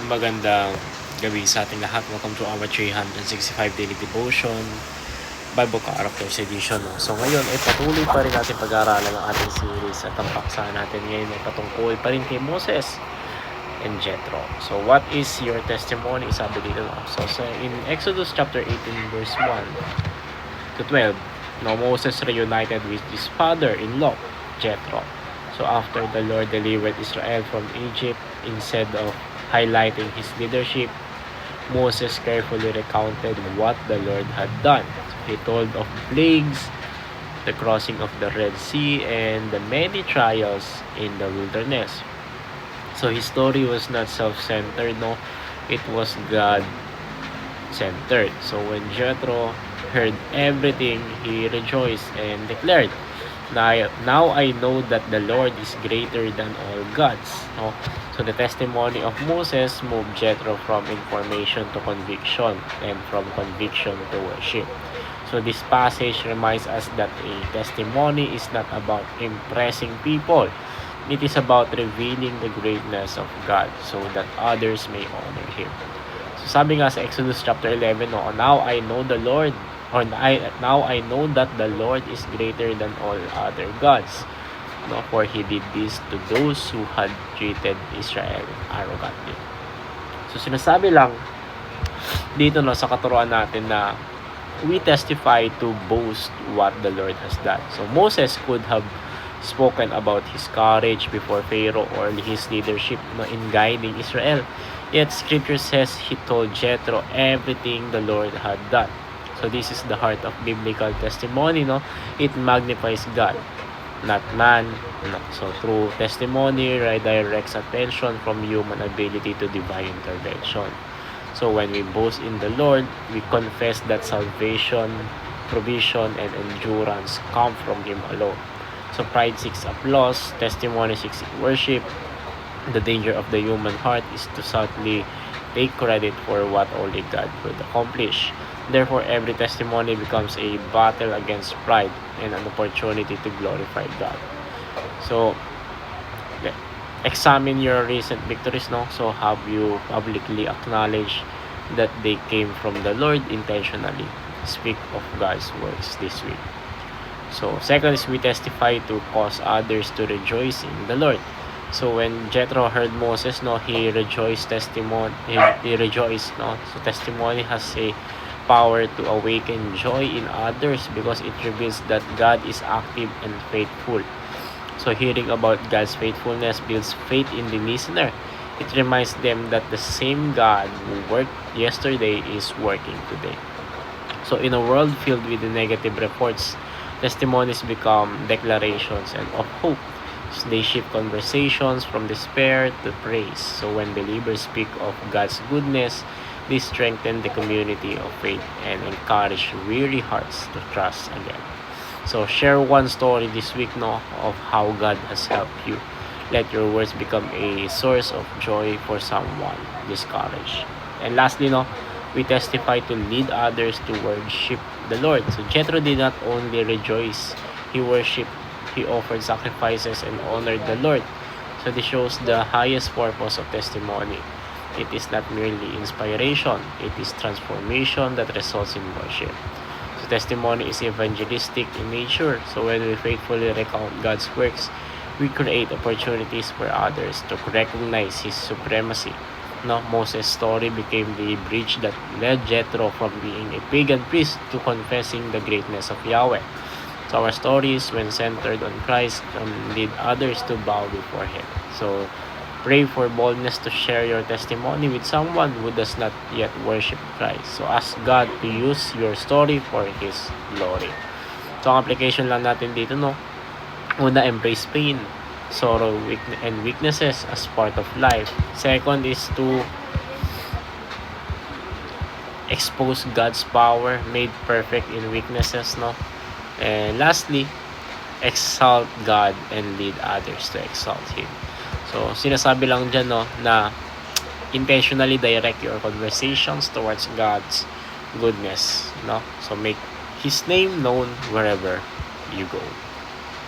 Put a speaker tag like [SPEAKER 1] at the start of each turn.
[SPEAKER 1] Magandang gabi sa ating lahat. Welcome to our 365 Daily Devotion, Bible Characters Edition. So ngayon ay patuloy pa rin natin pag-aaralan ng ating series at ang paksa natin ngayon ay patungkol pa rin kay Moses and Jethro. So what is your testimony? Sabi dito. So in Exodus chapter 18 verse 1 to 12, Moses reunited with his father-in-law, Jethro. So after the Lord delivered Israel from Egypt, instead of highlighting his leadership, Moses carefully recounted what the Lord had done. So he told of plagues, the crossing of the Red Sea, and the many trials in the wilderness. So his story was not self-centered, no, it was God-centered. So when Jethro heard everything, he rejoiced and declared, Now I know that the Lord is greater than all gods. No? So the testimony of Moses moved Jethro from information to conviction, and from conviction to worship. So this passage reminds us that a testimony is not about impressing people. It is about revealing the greatness of God so that others may honor Him. So sabi nga sa Exodus chapter 11, no, now I know the Lord, now I know that the Lord is greater than all other gods. No, for He did this to those who had treated Israel arrogantly. So sinasabi lang dito, no, sa katuruan natin na we testify to boast what the Lord has done. So Moses could have spoken about his courage before Pharaoh or his leadership, no, in guiding Israel. Yet Scripture says he told Jethro everything the Lord had done. So this is the heart of biblical testimony, no? It magnifies God, not man. No? So through testimony, redirects attention from human ability to divine intervention. So when we boast in the Lord, we confess that salvation, provision, and endurance come from Him alone. So pride seeks applause, testimony seeks worship. The danger of the human heart is to subtly take credit for what only God could accomplish. Therefore, every testimony becomes a battle against pride and an opportunity to glorify God. So, examine your recent victories, no? So, have you publicly acknowledged that they came from the Lord intentionally? Speak of God's works this week. So, second is we testify to cause others to rejoice in the Lord. So when Jethro heard Moses, no, he rejoiced. He rejoiced, no. So testimony has a power to awaken joy in others because it reveals that God is active and faithful. So hearing about God's faithfulness builds faith in the listener. It reminds them that the same God who worked yesterday is working today. So in a world filled with the negative reports, testimonies become declarations and of hope. So they shift conversations from despair to praise. So when believers speak of God's goodness, they strengthen the community of faith and encourage weary hearts to trust again. So share one story this week, no, of how God has helped you. Let your words become a source of joy for someone discouraged. And lastly, no, we testify to lead others to worship the Lord. So Jethro did not only rejoice, he worshiped, he offered sacrifices and honored the Lord. So this shows the highest purpose of testimony. It is not merely inspiration, it is transformation that results in worship. So testimony is evangelistic in nature. So when we faithfully recount God's works, we create opportunities for others to recognize His supremacy. No, Moses' story became the bridge that led Jethro from being a pagan priest to confessing the greatness of Yahweh. So our stories, when centered on Christ, can lead others to bow before Him. So pray for boldness to share your testimony with someone who does not yet worship Christ. So ask God to use your story for His glory. So ang application lang natin dito, no? Una, embrace pain, sorrow, and weaknesses as part of life. Second is to expose God's power made perfect in weaknesses, no? And lastly, exalt God and lead others to exalt Him. So, sinasabi lang dyan, no, na intentionally direct your conversations towards God's goodness, no? So, make His name known wherever you go.